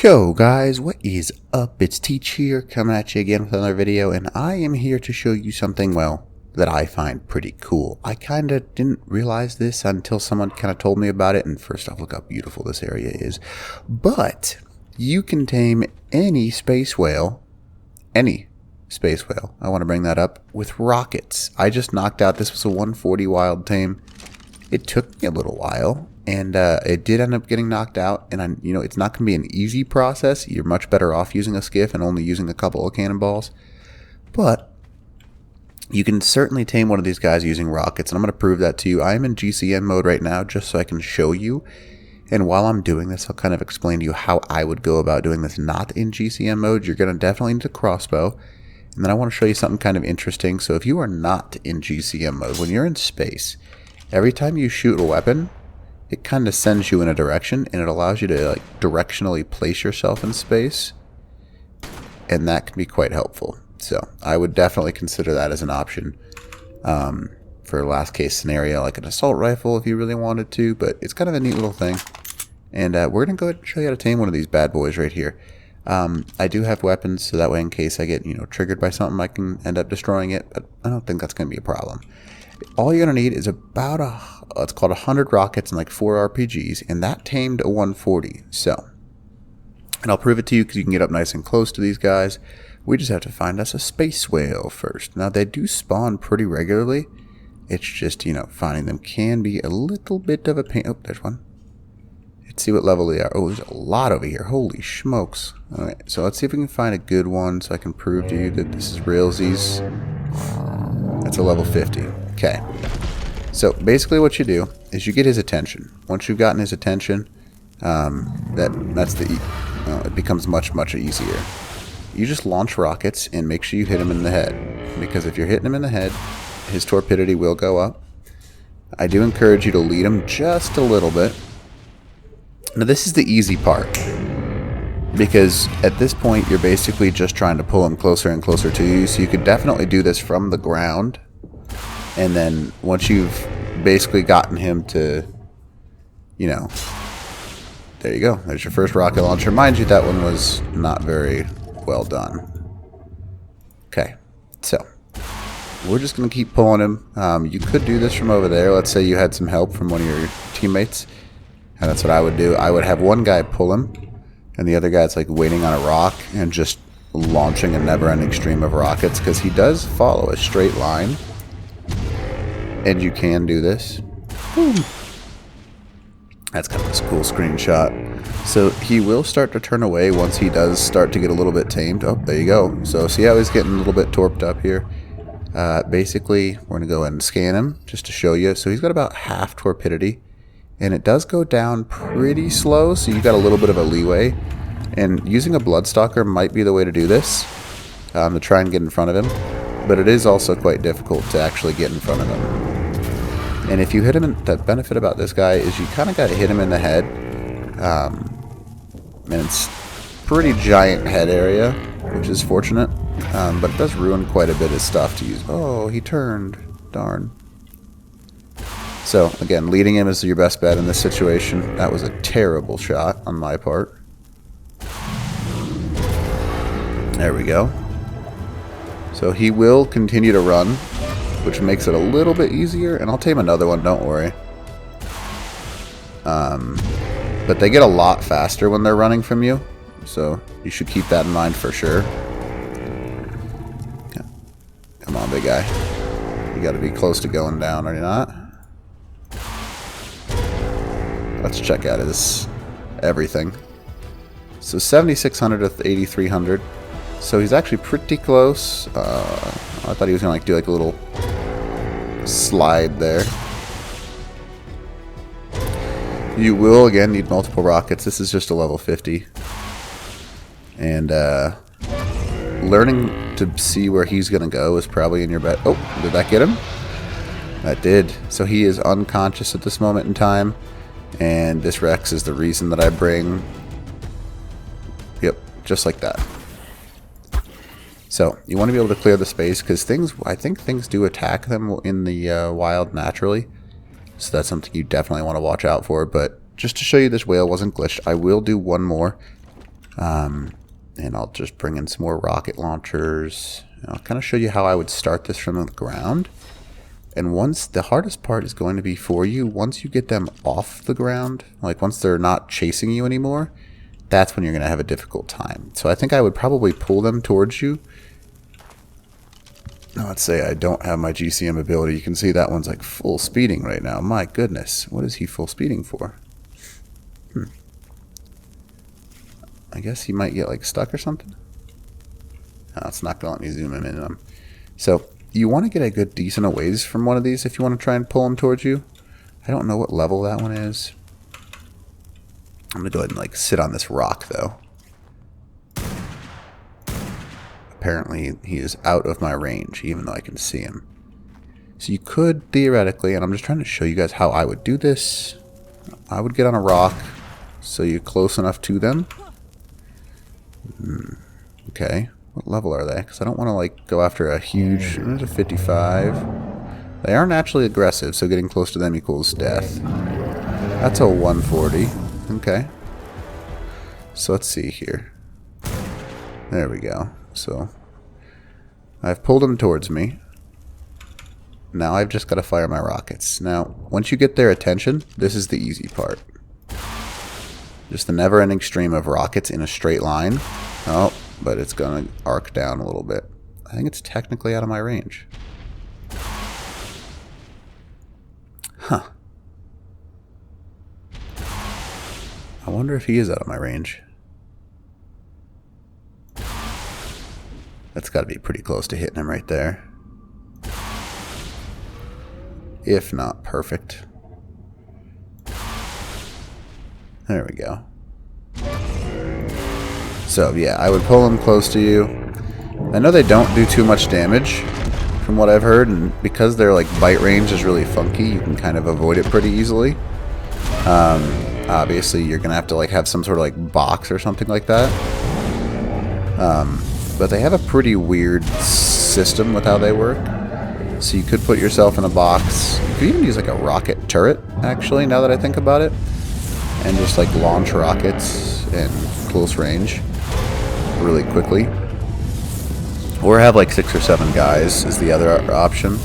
Yo guys, what is up? It's Teach here, coming at you again with another video, and I am here to show you something, well, that I find pretty cool. I kinda didn't realize this until someone kinda told me about it, and first off, look how beautiful this area is. But you can tame any space whale, I want to bring that up, with rockets. I just knocked out, this was a 140 wild tame. It took me a little while, and it did end up getting knocked out, and it's not going to be an easy process. You're much better off using a skiff and only using a couple of cannonballs. But you can certainly tame one of these guys using rockets, and I'm going to prove that to you. I am in GCM mode right now just so I can show you. And while I'm doing this, I'll kind of explain to you how I would go about doing this not in GCM mode. You're going to definitely need a crossbow. And then I want to show you something kind of interesting. So if you are not in GCM mode, when you're in space, every time you shoot a weapon, it kind of sends you in a direction, and it allows you to directionally place yourself in space. And that can be quite helpful. So I would definitely consider that as an option for a last case scenario, like an assault rifle if you really wanted to. But it's kind of a neat little thing. And we're going to go ahead and show you how to tame one of these bad boys right here. I do have weapons, so that way in case I get triggered by something, I can end up destroying it, but I don't think that's going to be a problem. All you're going to need is about it's called 100 rockets and like 4 RPGs, and that tamed a 140. So, and I'll prove it to you because you can get up nice and close to these guys. We just have to find us a space whale first. Now, they do spawn pretty regularly. It's just, finding them can be a little bit of a pain. Oh, there's one. Let's see what level they are. Oh, there's a lot over here. Holy smokes. Alright, so let's see if we can find a good one so I can prove to you that this is realsies. That's a level 50. Okay. So basically what you do is you get his attention. Once you've gotten his attention, it becomes much easier. You just launch rockets and make sure you hit him in the head. Because if you're hitting him in the head, his torpidity will go up. I do encourage you to lead him just a little bit. Now this is the easy part, because at this point you're basically just trying to pull him closer and closer to you, so you could definitely do this from the ground, and then once you've basically gotten him to, there you go, there's your first rocket launcher. Mind you, that one was not very well done. Okay, so we're just going to keep pulling him. You could do this from over there. Let's say you had some help from one of your teammates. And that's what I would do. I would have one guy pull him, and the other guy's waiting on a rock and just launching a never-ending stream of rockets, because he does follow a straight line. And you can do this. Woo. That's kind of a cool screenshot. So he will start to turn away once he does start to get a little bit tamed. Oh, there you go. So see how he's getting a little bit torped up here? Basically, we're going to go ahead and scan him just to show you. So he's got about half torpidity. And it does go down pretty slow, so you've got a little bit of a leeway. And using a Bloodstalker might be the way to do this, to try and get in front of him. But it is also quite difficult to actually get in front of him. And if you hit him, the benefit about this guy is you kind of got to hit him in the head. And it's pretty giant head area, which is fortunate. But it does ruin quite a bit of stuff to use. Oh, he turned. Darn. So, again, leading him is your best bet in this situation. That was a terrible shot on my part. There we go. So he will continue to run, which makes it a little bit easier. And I'll tame another one, don't worry. But they get a lot faster when they're running from you. So you should keep that in mind for sure. Okay. Come on, big guy. You got to be close to going down, are you not? Let's check out his everything. So 7,600 with 8,300. So he's actually pretty close. I thought he was going to do a little slide there. You will, again, need multiple rockets. This is just a level 50. And learning to see where he's going to go is probably in your bet. Oh, did that get him? That did. So he is unconscious at this moment in time. And this Rex is the reason that I bring... Yep, just like that. So, you want to be able to clear the space, because I think things do attack them in the wild naturally. So that's something you definitely want to watch out for. But just to show you this whale wasn't glitched, I will do one more. And I'll just bring in some more rocket launchers. And I'll kind of show you how I would start this from the ground. And once, the hardest part is going to be for you, once you get them off the ground, like once they're not chasing you anymore, that's when you're going to have a difficult time. So I think I would probably pull them towards you. Now let's say I don't have my GCM ability. You can see that one's like full speeding right now. My goodness, what is he full speeding for? I guess he might get like stuck or something. No, it's not going to let me zoom him in on him. So you want to get a good decent a ways from one of these if you want to try and pull him towards you. I don't know what level that one is. I'm going to go ahead and like sit on this rock though. Apparently he is out of my range even though I can see him. So you could theoretically, and I'm just trying to show you guys how I would do this. I would get on a rock so you're close enough to them. Okay, what level are they? Because I don't want to like go after a huge. There's a 55. They are naturally aggressive, so getting close to them equals death. That's a 140. Okay. So let's see here. There we go. So I've pulled them towards me. Now I've just got to fire my rockets. Now, once you get their attention, this is the easy part. Just the never-ending stream of rockets in a straight line. Oh, but it's going to arc down a little bit. I think it's technically out of my range. Huh. I wonder if he is out of my range. That's got to be pretty close to hitting him right there. If not perfect. There we go. So yeah, I would pull them close to you. I know they don't do too much damage from what I've heard, and because their like bite range is really funky, you can kind of avoid it pretty easily. Obviously you're gonna have to like have some sort of like box or something like that. But they have a pretty weird system with how they work. So you could put yourself in a box. You could even use like a rocket turret, actually, now that I think about it. And just like launch rockets in close range really quickly. Or have like 6 or 7 guys is the other option.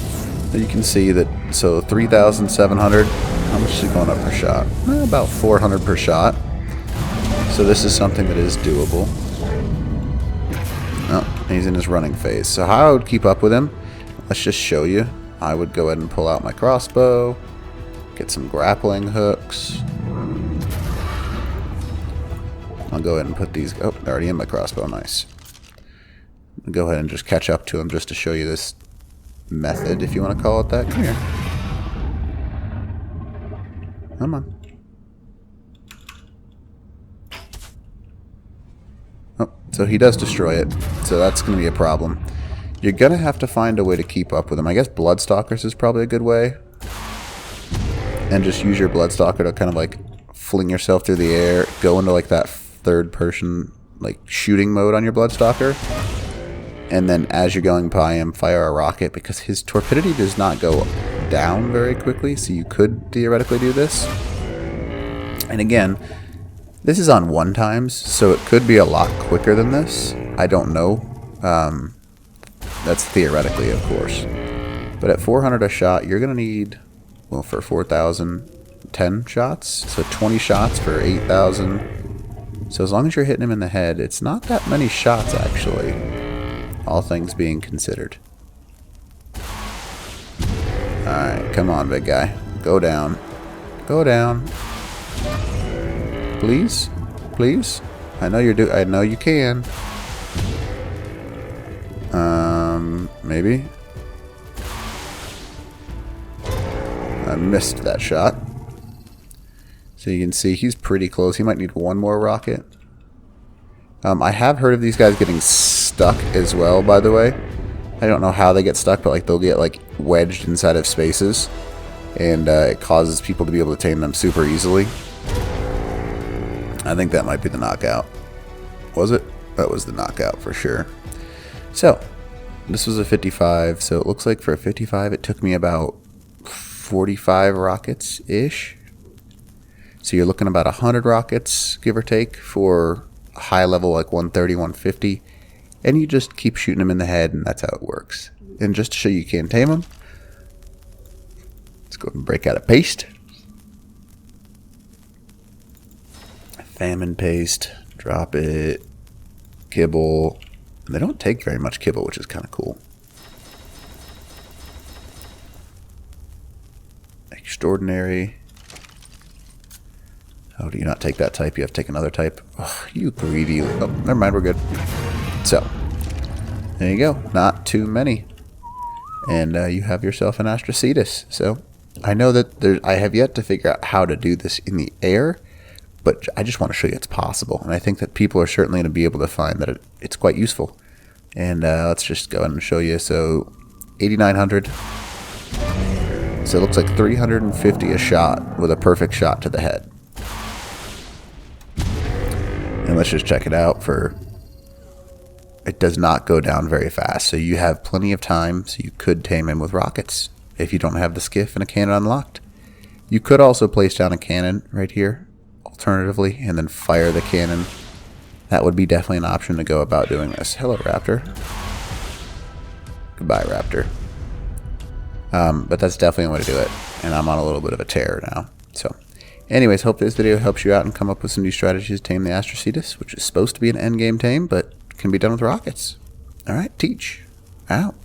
You can see that, so 3,700. How much is it going up per shot? About 400 per shot. So this is something that is doable. Oh, he's in his running phase. So how I would keep up with him, let's just show you. I would go ahead and pull out my crossbow, get some grappling hooks. I'll go ahead and put these. Oh, they're already in my crossbow. Nice. I'll go ahead and just catch up to him just to show you this method, if you want to call it that. Come here. Come on. Oh, so he does destroy it. So that's going to be a problem. You're going to have to find a way to keep up with him. I guess Bloodstalkers is probably a good way. And just use your Bloodstalker to kind of like fling yourself through the air. Go into like that third person like shooting mode on your Bloodstalker. And then as you're going by him, fire a rocket, because his torpidity does not go down very quickly. So you could theoretically do this. And again, this is on 1 times, so it could be a lot quicker than this. I don't know. That's theoretically, of course. But at 400 a shot, you're going to need, well, for 4,000, 10 shots. So 20 shots for 8,000. So as long as you're hitting him in the head, it's not that many shots, actually. All things being considered. Alright, come on, big guy. Go down. Go down. Please? Please? I know I know you can. Maybe? I missed that shot. So you can see he's pretty close. He might need 1 more rocket. I have heard of these guys getting stuck as well, by the way. I don't know how they get stuck, but like they'll get like wedged inside of spaces. And it causes people to be able to tame them super easily. I think that might be the knockout. Was it? That was the knockout for sure. So, this was a 55. So it looks like for a 55, it took me about 45 rockets-ish. So you're looking about 100 rockets, give or take, for high level, like 130, 150, and you just keep shooting them in the head, and that's how it works. And just to show you can tame them, let's go ahead and break out a paste. Famine paste, drop it, kibble. And they don't take very much kibble, which is kind of cool. Extraordinary. Oh, do you not take that type? You have to take another type. Oh, you greedy. Oh, never mind, we're good. So, there you go. Not too many. And you have yourself an Astrocetus. So, I know that I have yet to figure out how to do this in the air, but I just want to show you it's possible. And I think that people are certainly going to be able to find that it's quite useful. And let's just go ahead and show you. So, 8,900. So it looks like 350 a shot with a perfect shot to the head. And let's just check it out for... It does not go down very fast. So you have plenty of time. So you could tame him with rockets if you don't have the skiff and a cannon unlocked. You could also place down a cannon right here, alternatively, and then fire the cannon. That would be definitely an option to go about doing this. Hello, Raptor. Goodbye, Raptor. But that's definitely one way to do it. And I'm on a little bit of a tear now. So, anyways, hope this video helps you out and come up with some new strategies to tame the Astrocetus, which is supposed to be an endgame tame, but can be done with rockets. Alright, teach. Out.